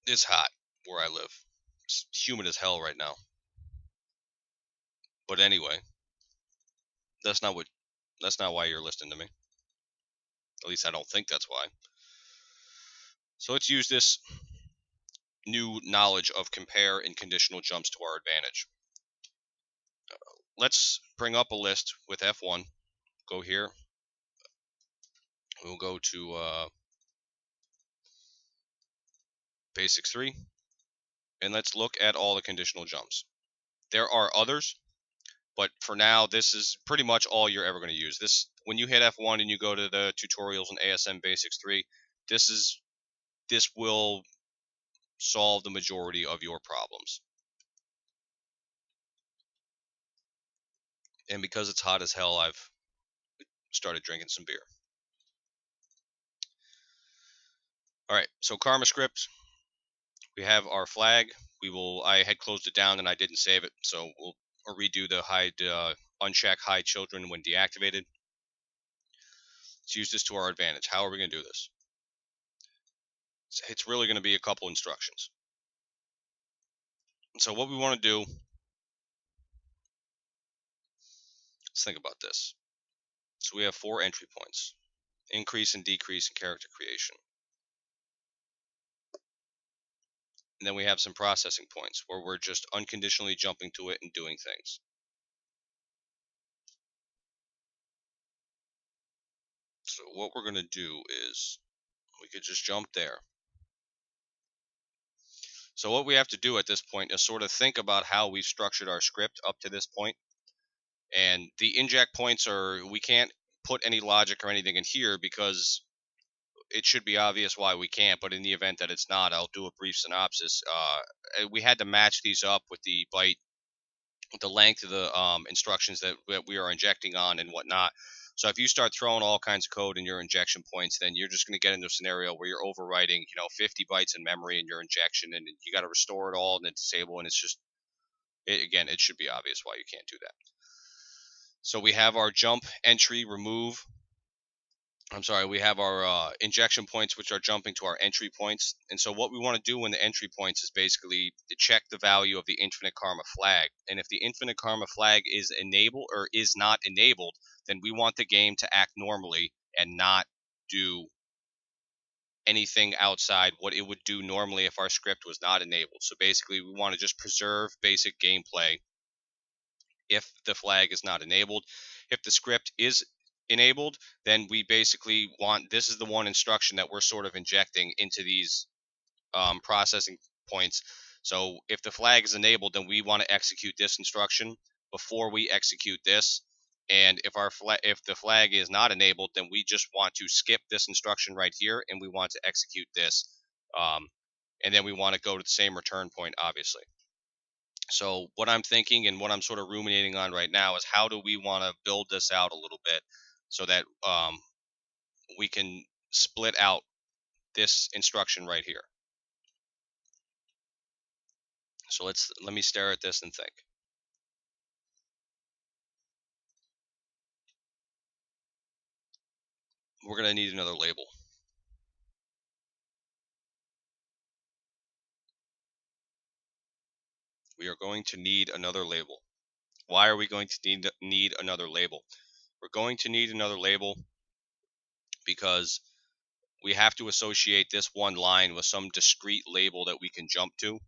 It's hot where I live. It's humid as hell right now. But anyway, that's not what that's not why you're listening to me. At least I don't think that's why. So let's use this new knowledge of compare and conditional jumps to our advantage. Let's bring up a list with F1. Go here. We'll go to Basics 3. And let's look at all the conditional jumps. There are others, but for now, this is pretty much all you're ever going to use. This, when you hit F1 and you go to the tutorials in ASM Basics 3, this will solve the majority of your problems. And because it's hot as hell, I've started drinking some beer. All right, so Karma script. We have our flag. I had closed it down and I didn't save it, so we'll redo the hide, uncheck hide children when deactivated. Let's use this to our advantage. How are we going to do this? It's really going to be a couple instructions. So what we want to do, let's think about this. So we have 4 entry points: increase and decrease in character creation. And then we have some processing points where we're just unconditionally jumping to it and doing things. So what we're going to do is we could just jump there. So what we have to do at this point is sort of think about how we've structured our script up to this point. And the inject points we can't put any logic or anything in here because it should be obvious why we can't, but in the event that it's not, I'll do a brief synopsis. We had to match these up with the byte, the length of the instructions that we are injecting on and whatnot. So if you start throwing all kinds of code in your injection points, then you're just going to get into a scenario where you're overwriting, 50 bytes in memory in your injection, and you got to restore it all and then disable, and it's just, again, it should be obvious why you can't do that. So we have our jump, entry, remove. We have our injection points, which are jumping to our entry points. And so what we want to do in the entry points is basically to check the value of the infinite karma flag. And if the infinite karma flag is enabled or is not enabled, then we want the game to act normally and not do anything outside what it would do normally if our script was not enabled. So basically, we want to just preserve basic gameplay if the flag is not enabled. If the script is enabled, then we basically want, this is the one instruction that we're sort of injecting into these processing points. So if the flag is enabled, then we want to execute this instruction before we execute this. And if the flag is not enabled, then we just want to skip this instruction right here, and we want to execute this. And then we want to go to the same return point, obviously. So what I'm thinking and what I'm sort of ruminating on right now is how do we want to build this out a little bit so that we can split out this instruction right here. So let me stare at this and think. We're going to need another label. We are going to need another label. Why are we going to need another label? We're going to need another label because we have to associate this one line with some discrete label that we can jump to.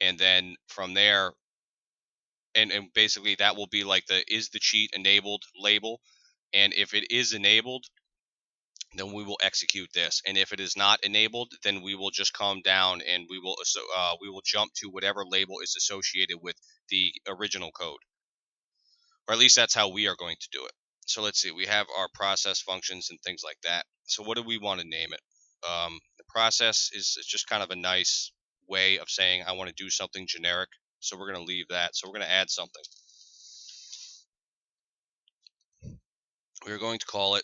And then from there, and basically that will be like is the cheat enabled label. And if it is enabled, then we will execute this. And if it is not enabled, then we will just come down and we will jump to whatever label is associated with the original code. Or at least that's how we are going to do it. So let's see, we have our process functions and things like that. So what do we want to name it? The process is just kind of a nice way of saying I want to do something generic. So we're going to leave that. So we're going to add something. We're going to call it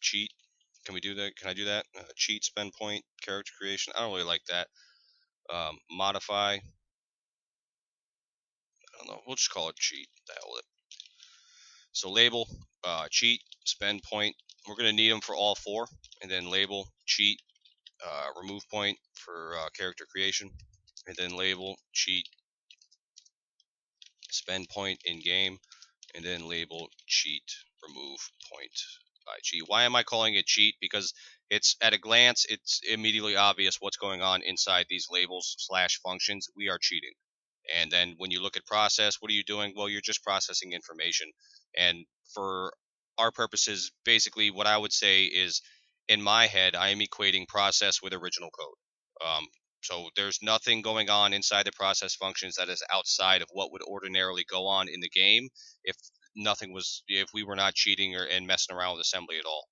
cheat. Can we do that? Can I do that? Cheat, spend point, character creation. I don't really like that. Modify. I don't know. We'll just call it cheat. The hell with it. So label, cheat, spend point. We're going to need them for all 4. and then label cheat remove point for character creation, and then label cheat spend point in game, and then label cheat remove point IG. Why am I calling it cheat? Because it's at a glance, it's immediately obvious what's going on inside these labels slash functions. We are cheating. And then when you look at process, what are you doing? Well, you're just processing information. And for our purposes, basically what I would say is in my head, I am equating process with original code. So there's nothing going on inside the process functions that is outside of what would ordinarily go on in the game if if we were not cheating or and messing around with assembly at all.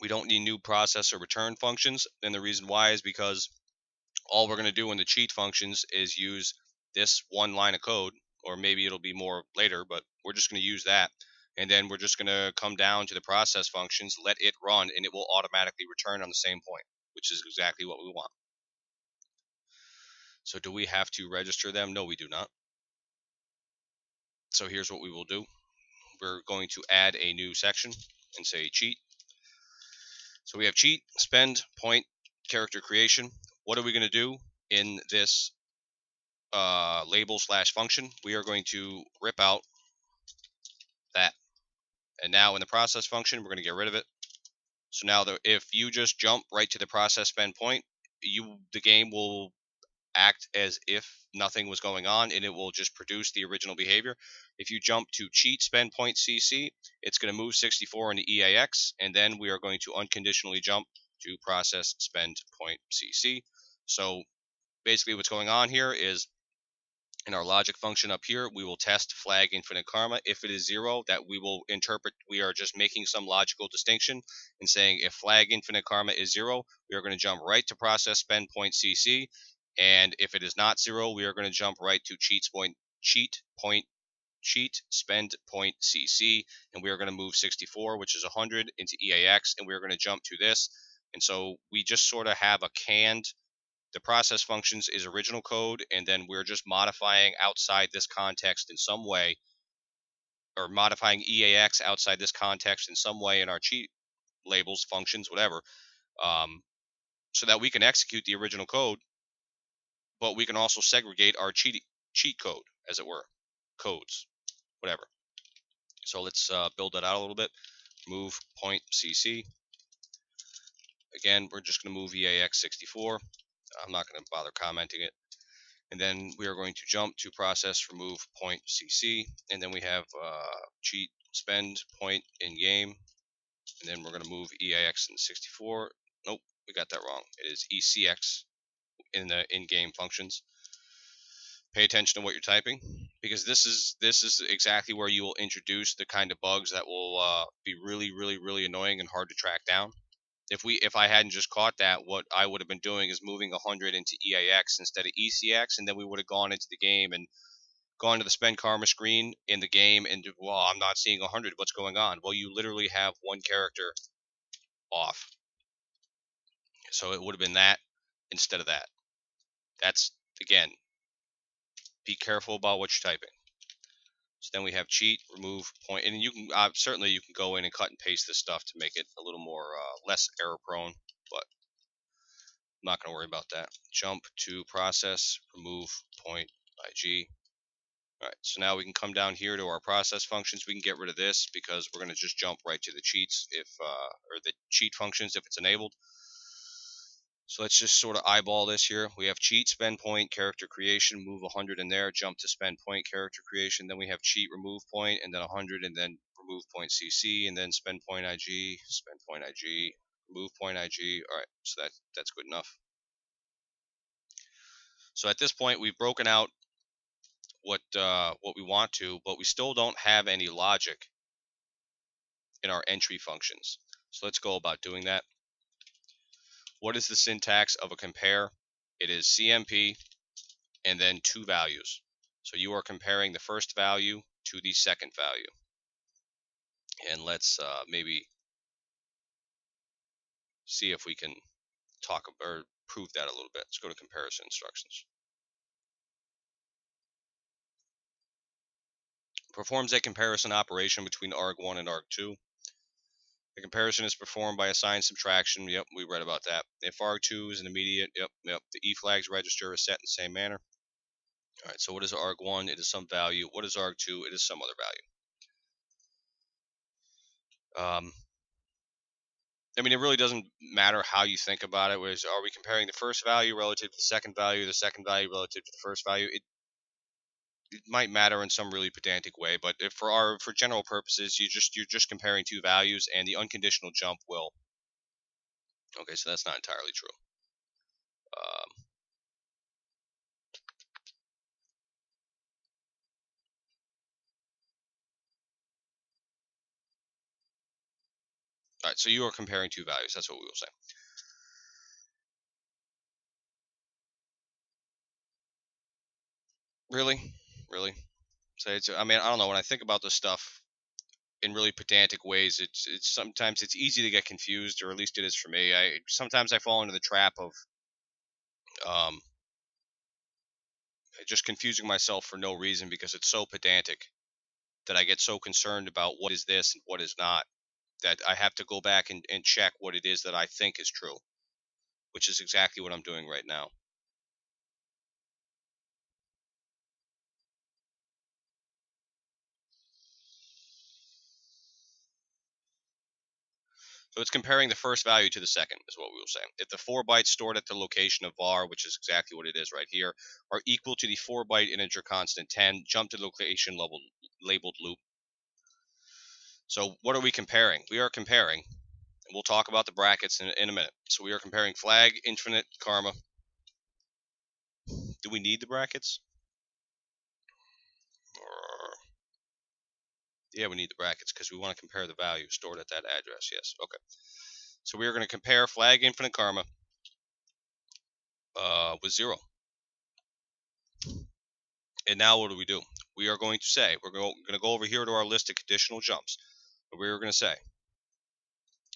We don't need new process or return functions, and the reason why is because all we're going to do in the cheat functions is use this one line of code, or maybe it'll be more later, but we're just going to use that. And then we're just going to come down to the process functions, let it run, and it will automatically return on the same point, which is exactly what we want. So do we have to register them? No, we do not. So here's what we will do. We're going to add a new section and say cheat. So we have cheat, spend, point, character creation. What are we going to do in this label slash function? We are going to rip out that. And now in the process function, we're going to get rid of it. So now if you just jump right to the process spend point, the game will act as if nothing was going on, and it will just produce the original behavior. If you jump to cheat spend point CC, it's going to move 64 into EAX, and then we are going to unconditionally jump to process spend point CC. So basically what's going on here is in our logic function up here, we will test flag infinite karma. If it is 0, that we will interpret we are just making some logical distinction and saying if flag infinite karma is 0, we are going to jump right to process spend point CC. And if it is not 0, we are going to jump right to cheat spend point CC, and we are going to move 64, which is 100, into EAX, and we are going to jump to this. And so we just sort of have a canned the process functions is original code, and then we're just modifying outside this context in some way, or modifying EAX outside this context in some way in our cheat labels, functions, whatever, so that we can execute the original code, but we can also segregate our cheat code, as it were, codes, whatever. So let's build that out a little bit. Move point CC. Again, we're just going to move EAX 64. I'm not going to bother commenting it. And then we are going to jump to process remove point CC, and then we have cheat spend point in game, and then we're going to move EAX in 64. Nope, we got that wrong. It is ECX in the in-game functions. Pay attention to what you're typing, because this is exactly where you will introduce the kind of bugs that will be really annoying and hard to track down. If I hadn't just caught that, what I would have been doing is moving 100 into EAX instead of ECX, and then we would have gone into the game and gone to the spend karma screen in the game, and well, I'm not seeing 100. What's going on? Well, you literally have one character off, so it would have been that instead of that. That's, again, be careful about what you're typing. So then we have cheat, remove point, and you can certainly you can go in and cut and paste this stuff to make it a little more less error prone, but I'm not going to worry about that. Jump to process, remove point IG. All right, so now we can come down here to our process functions. We can get rid of this because we're going to just jump right to the cheats or the cheat functions if it's enabled. So let's just sort of eyeball this here. We have cheat, spend point, character creation, move 100 in there, jump to spend point, character creation. Then we have cheat, remove point, and then 100, and then remove point CC, and then spend point IG, remove point IG. All right, so that's good enough. So at this point, we've broken out what we want to, but we still don't have any logic in our entry functions. So let's go about doing that. What is the syntax of a compare? It is CMP and then two values. So you are comparing the first value to the second value. And let's maybe see if we can talk or prove that a little bit. Let's go to comparison instructions. Performs a comparison operation between arg1 and arg2. The comparison is performed by a sign subtraction. Yep, we read about that. If arg2 is an immediate, yep. The E flags register is set in the same manner. All right, so what is arg1? It is some value. What is arg2? It is some other value. I mean, it really doesn't matter how you think about it. Whereas, are we comparing the first value relative to the second value relative to the first value? It might matter in some really pedantic way, but if for general purposes, you're just comparing two values, and the unconditional jump will. Okay, so that's not entirely true. All right, so you are comparing two values. That's what we will say. Really, really. So it's. I mean, I don't know. When I think about this stuff in really pedantic ways, it's sometimes it's easy to get confused, or at least it is for me. I fall into the trap of um, just confusing myself for no reason because it's so pedantic that I get so concerned about what is this and what is not that I have to go back and check what it is that I think is true, which is exactly what I'm doing right now. So it's comparing the first value to the second, is what we will say. If the 4 bytes stored at the location of var, which is exactly what it is right here, are equal to the 4-byte integer constant 10, jump to the location labeled loop. So what are we comparing? We are comparing, and we'll talk about the brackets in a minute. So we are comparing flag, infinite, karma. Do we need the brackets? Yeah, we need the brackets because we want to compare the value stored at that address. Yes. Okay. So we are going to compare flag infinite karma with 0. And now what do? We are going to say, we're going to go over here to our list of conditional jumps. And we're going to say,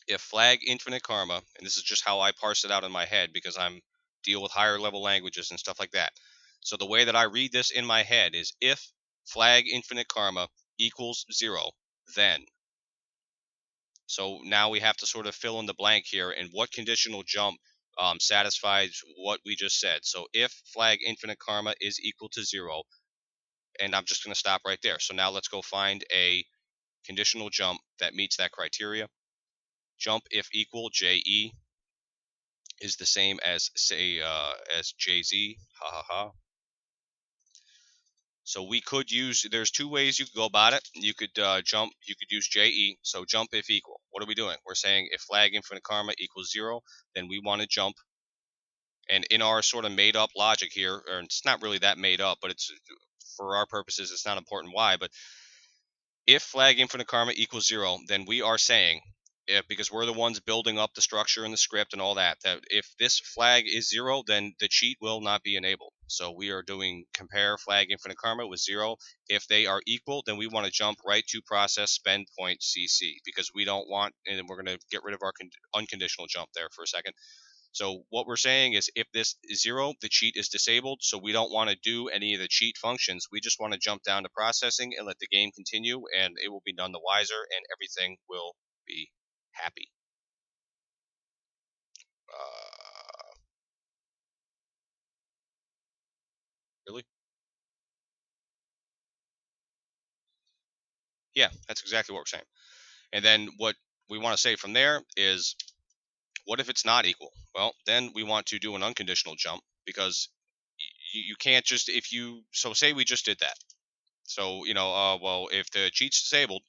if flag infinite karma, and this is just how I parse it out in my head because I'm deal with higher level languages and stuff like that. So the way that I read this in my head is if flag infinite karma equals 0, then. So now we have to sort of fill in the blank here and what conditional jump satisfies what we just said. So if flag infinite karma is equal to 0, and I'm just going to stop right there. So now let's go find a conditional jump that meets that criteria. Jump if equal JE is the same as say as JZ. Ha ha ha. So we could use, there's two ways you could go about it. You could you could use JE, so jump if equal. What are we doing? We're saying if flag infinite karma equals 0, then we want to jump. And in our sort of made up logic here, or it's not really that made up, but it's for our purposes, it's not important why, but if flag infinite karma equals 0, then we are saying, because we're the ones building up the structure and the script and all that, that if this flag is 0, then the cheat will not be enabled. So we are doing compare flag infinite karma with 0. If they are equal, then we want to jump right to process spend point CC because we don't want, and we're going to get rid of our unconditional jump there for a second. So what we're saying is if this is 0, the cheat is disabled, so we don't want to do any of the cheat functions. We just want to jump down to processing and let the game continue, and it will be none the wiser, and everything will be happy. Really? Yeah, that's exactly what we're saying. And then what we want to say from there is, what if it's not equal? Well, then we want to do an unconditional jump because you can't just, if you, so say we just did that. So, well, if the cheat's disabled,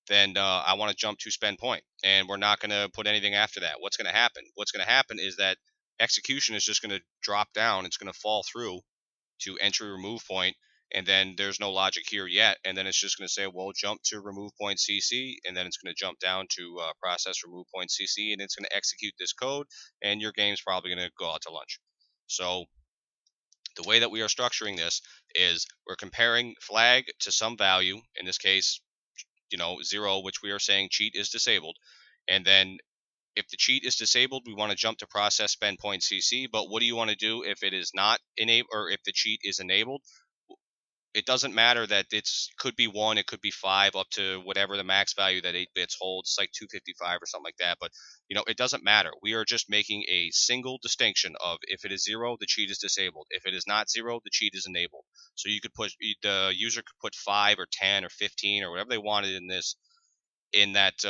then I want to jump to spend point, and we're not going to put anything after that. What's going to happen? What's going to happen is that execution is just going to drop down. It's going to fall through to entry remove point, and then there's no logic here yet. And then it's just going to say, well, jump to remove point CC, and then it's going to jump down to process remove point CC, and it's going to execute this code, and your game's probably going to go out to lunch. So the way that we are structuring this is we're comparing flag to some value, in this case 0, which we are saying cheat is disabled. And then if the cheat is disabled, we want to jump to process spend point CC. But what do you want to do if it is not enabled, or if the cheat is enabled? it doesn't matter that it's could be 1, it could be 5, up to whatever the max value that 8 bits holds. It's like 255 or something like that. But it doesn't matter. We are just making a single distinction of, if it is 0, the cheat is disabled. If it is not 0, the cheat is enabled. So you could put the user could put 5 or 10 or 15 or whatever they wanted in this, in that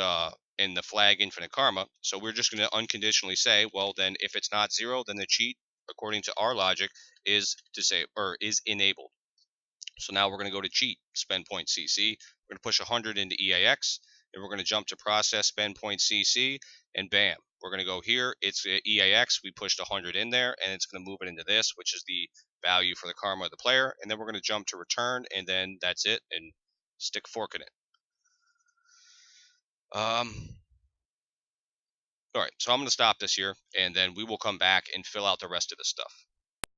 in the flag infinite karma. So we're just going to unconditionally say, well, then if it's not 0, then the cheat, according to our logic, is disabled or is enabled. So now we're going to go to cheat, spend point CC. We're going to push 100 into EAX, and we're going to jump to process, spend point CC, and bam, we're going to go here. It's EAX. We pushed 100 in there, and it's going to move it into this, which is the value for the karma of the player. And then we're going to jump to return, and then that's it, and stick a fork in it. All right, so I'm going to stop this here, and then we will come back and fill out the rest of the stuff.